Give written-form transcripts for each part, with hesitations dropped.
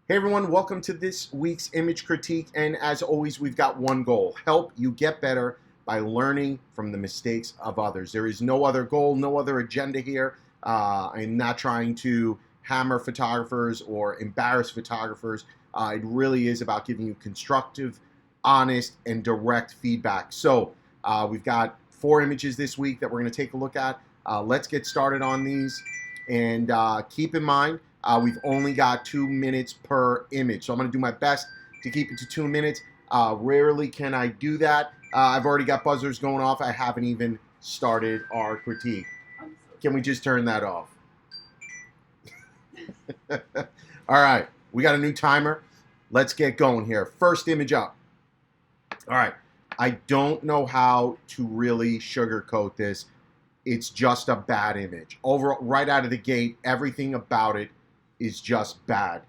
Hey everyone, welcome to this week's image critique. And as always, we've got one goal: help you get better by learning from the mistakes of others. There is no other goal, no other agenda here. I'm not trying to hammer photographers or embarrass photographers. It really is about giving you constructive, honest, and direct feedback. So we've got 4 images this week that we're going to take a look at. Let's get started on these. And keep in mind, we've only got 2 minutes per image. So I'm going to do my best to keep it to 2 minutes. Rarely can I do that. I've already got buzzers going off. I haven't even started our critique. Can we just turn that off? All right. We got a new timer. Let's get going here. First image up. All right. I don't know how to really sugarcoat this. It's just a bad image. Right out of the gate, everything about it is just bad.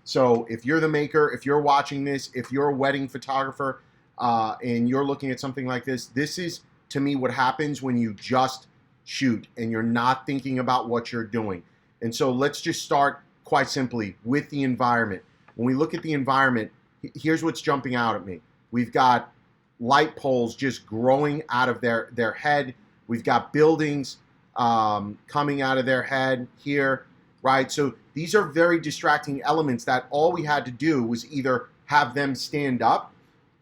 So if you're the maker, if you're watching this, if you're a wedding photographer and you're looking at something like this, this is, to me, what happens when you just shoot and you're not thinking about what you're doing. And so let's just start quite simply with the environment. When we look at the environment, here's what's jumping out at me. We've got light poles just growing out of their head. We've got buildings coming out of their head here, right? So these are very distracting elements that all we had to do was either have them stand up,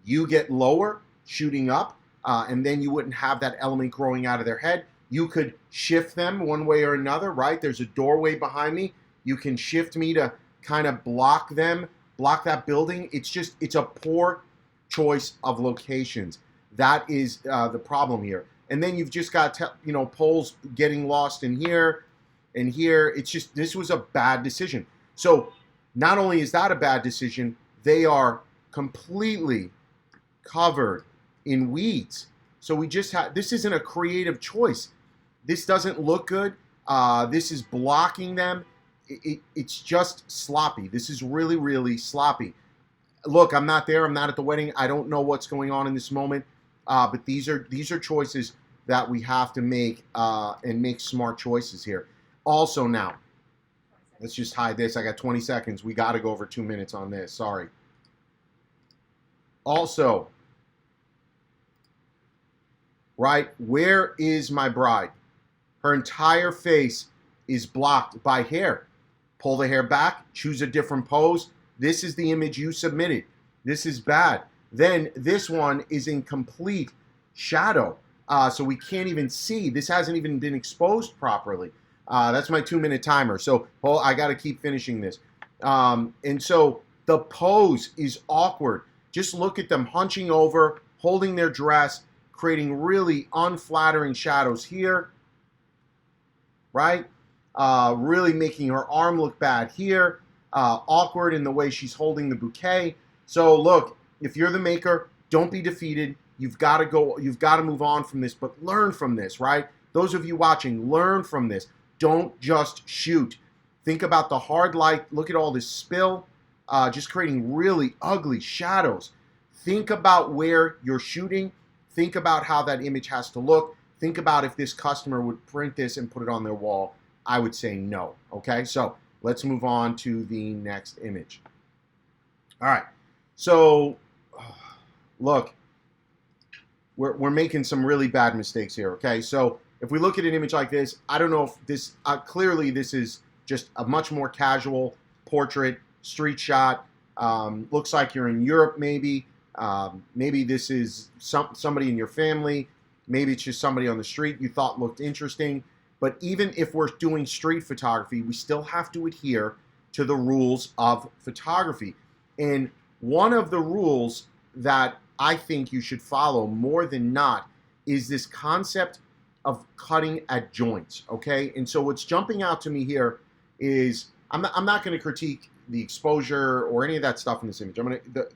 you get lower, shooting up, and then you wouldn't have that element growing out of their head. You could shift them one way or another, right? There's a doorway behind me. You can shift me to kind of block them, block that building. It's a poor choice of locations. That is the problem here. And then you've just got, poles getting lost in here and here. It's just, this was a bad decision. So not only is that a bad decision, they are completely covered in weeds. So we just have, this isn't a creative choice. This doesn't look good. This is blocking them. It's just sloppy. This is really, really sloppy. Look, I'm not there. I'm not at the wedding. I don't know what's going on in this moment. But these are choices that we have to make and make smart choices here. Also now, let's just hide this. I got 20 seconds. We got to go over 2 minutes on this. Sorry. Also, right, where is my bride? Her entire face is blocked by hair. Pull the hair back. Choose a different pose. This is the image you submitted. This is bad. Then this one is in complete shadow. So we can't even see. This hasn't even been exposed properly. That's my 2-minute timer. So I got to keep finishing this. And so the pose is awkward. Just look at them hunching over, holding their dress, creating really unflattering shadows here. Right? Really making her arm look bad here. Awkward in the way she's holding the bouquet. So look, if you're the maker, don't be defeated. You've got to go. You've got to move on from this, but learn from this, right? Those of you watching, learn from this. Don't just shoot. Think about the hard light. Look at all this spill, just creating really ugly shadows. Think about where you're shooting. Think about how that image has to look. Think about if this customer would print this and put it on their wall. I would say no, okay? So let's move on to the next image. All right, so look, we're making some really bad mistakes here, okay? So if we look at an image like this, I don't know if this, clearly this is just a much more casual portrait, street shot. Looks like you're in Europe maybe. Maybe this is somebody in your family. Maybe it's just somebody on the street you thought looked interesting. But even if we're doing street photography, we still have to adhere to the rules of photography. And one of the rules that I think you should follow more than not is this concept of cutting at joints, okay? And so what's jumping out to me here is, I'm not going to critique the exposure or any of that stuff in this image.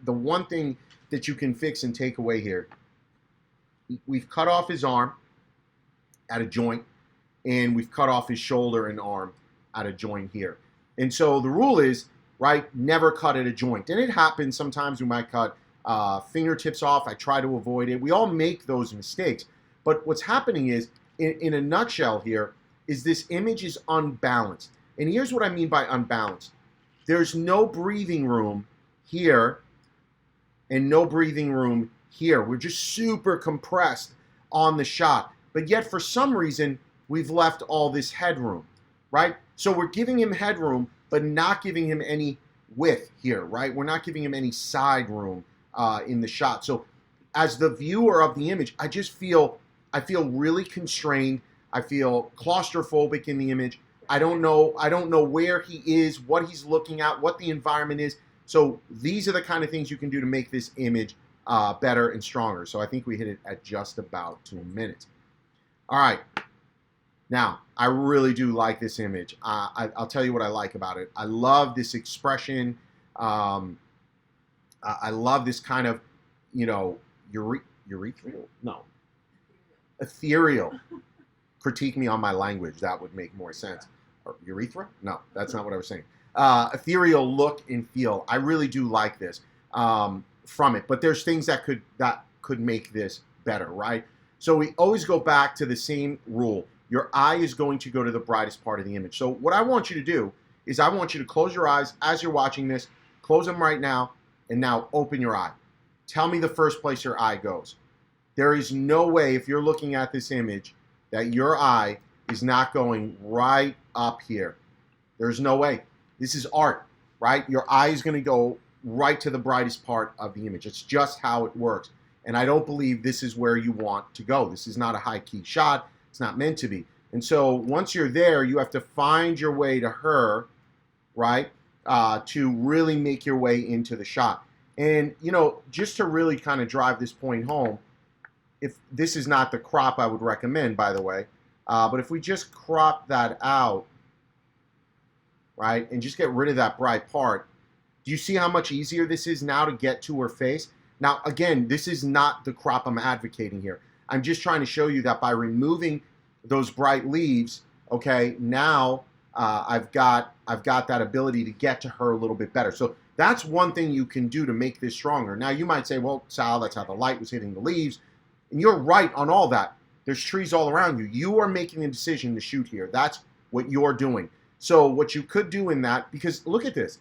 The one thing that you can fix and take away here, we've cut off his arm at a joint, and we've cut off his shoulder and arm at a joint here. And so the rule is, right, never cut at a joint. And it happens sometimes. We might cut fingertips off. I try to avoid it. We all make those mistakes. But what's happening is, in a nutshell here, is this image is unbalanced. And here's what I mean by unbalanced. There's no breathing room here and no breathing room here. We're just super compressed on the shot. But yet, for some reason, we've left all this headroom, right? So we're giving him headroom, but not giving him any width here, right? We're not giving him any side room in the shot. So as the viewer of the image, I feel really constrained. I feel claustrophobic in the image. I don't know where he is, what he's looking at, what the environment is. So these are the kind of things you can do to make this image better and stronger. So I think we hit it at just about 2 minutes. All right. Now, I really do like this image. I'll tell you what I like about it. I love this expression. I love this kind of, urethral? No. Ethereal. Critique me on my language. That would make more sense. Or urethra? No, that's not what I was saying. Ethereal look and feel. I really do like this from it. But there's things that could make this better, right? So we always go back to the same rule. Your eye is going to go to the brightest part of the image. So what I want you to do is I want you to close your eyes as you're watching this. Close them right now, and now open your eye. Tell me the first place your eye goes. There is no way, if you're looking at this image, that your eye is not going right up here. There's no way. This is art, right? Your eye is going to go right to the brightest part of the image. It's just how it works. And I don't believe this is where you want to go. This is not a high-key shot. It's not meant to be. And so once you're there, you have to find your way to her, right, to really make your way into the shot. And, just to really kind of drive this point home, if this is not the crop I would recommend, by the way, but if we just crop that out, right, and just get rid of that bright part, do you see how much easier this is now to get to her face? Now, again, this is not the crop I'm advocating here. I'm just trying to show you that by removing those bright leaves, okay, now I've got that ability to get to her a little bit better. So that's one thing you can do to make this stronger. Now, you might say, well, Sal, that's how the light was hitting the leaves. And you're right on all that. There's trees all around you. You are making a decision to shoot here. That's what you're doing. So what you could do in that, because look at this.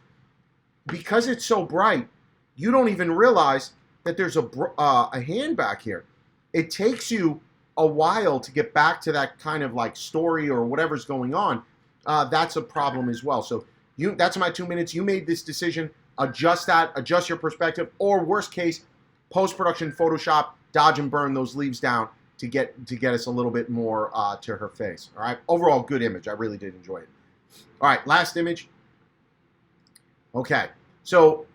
Because it's so bright, you don't even realize that there's a hand back here. It takes you a while to get back to that kind of like story or whatever's going on. That's a problem as well. So that's my 2 minutes. You made this decision. Adjust that. Adjust your perspective. Or worst case, post-production Photoshop, dodge and burn those leaves down to get us a little bit more to her face. All right. Overall, good image. I really did enjoy it. All right. Last image. Okay. So,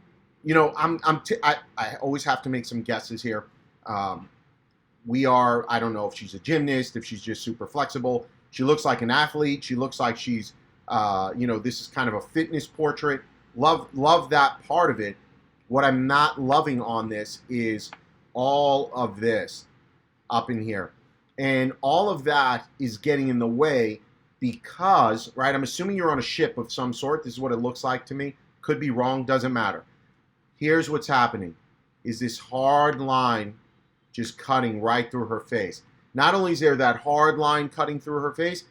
I always have to make some guesses here. I don't know if she's a gymnast, if she's just super flexible. She looks like an athlete. She looks like she's, this is kind of a fitness portrait. Love that part of it. What I'm not loving on this is all of this up in here. And all of that is getting in the way because, right, I'm assuming you're on a ship of some sort. This is what it looks like to me. Could be wrong, doesn't matter. Here's what's happening, is this hard line just cutting right through her face. Not only is there that hard line cutting through her face,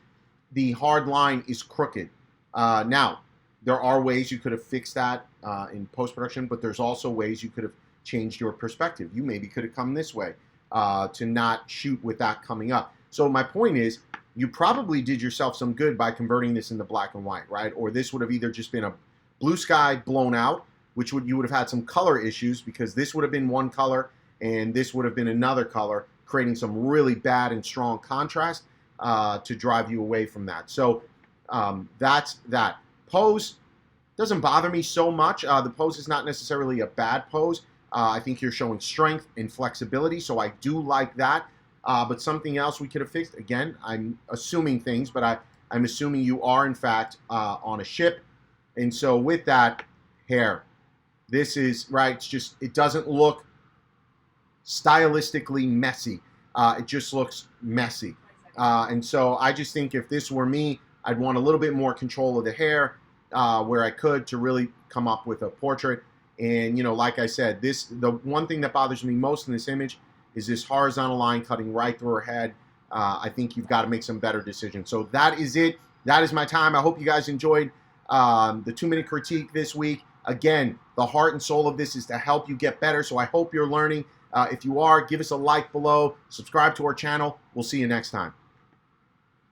the hard line is crooked. Now, there are ways you could have fixed that in post-production, but there's also ways you could have changed your perspective. You maybe could have come this way to not shoot with that coming up. So my point is, you probably did yourself some good by converting this into black and white, right? Or this would have either just been a blue sky blown out, which you would have had some color issues because this would have been one color and this would have been another color, creating some really bad and strong contrast to drive you away from that. So that's that. Pose doesn't bother me so much. The pose is not necessarily a bad pose. I think you're showing strength and flexibility, so I do like that. But something else we could have fixed, again, I'm assuming things, but I'm assuming you are, in fact, on a ship. And so with that, hair. This is, right, it's just, it doesn't look stylistically messy. It just looks messy. And so I just think if this were me, I'd want a little bit more control of the hair where I could to really come up with a portrait. And, like I said, the one thing that bothers me most in this image is this horizontal line cutting right through her head. I think you've got to make some better decisions. So that is it. That is my time. I hope you guys enjoyed the 2-minute critique this week. Again, the heart and soul of this is to help you get better. So I hope you're learning. If you are, give us a like below. Subscribe to our channel. We'll see you next time.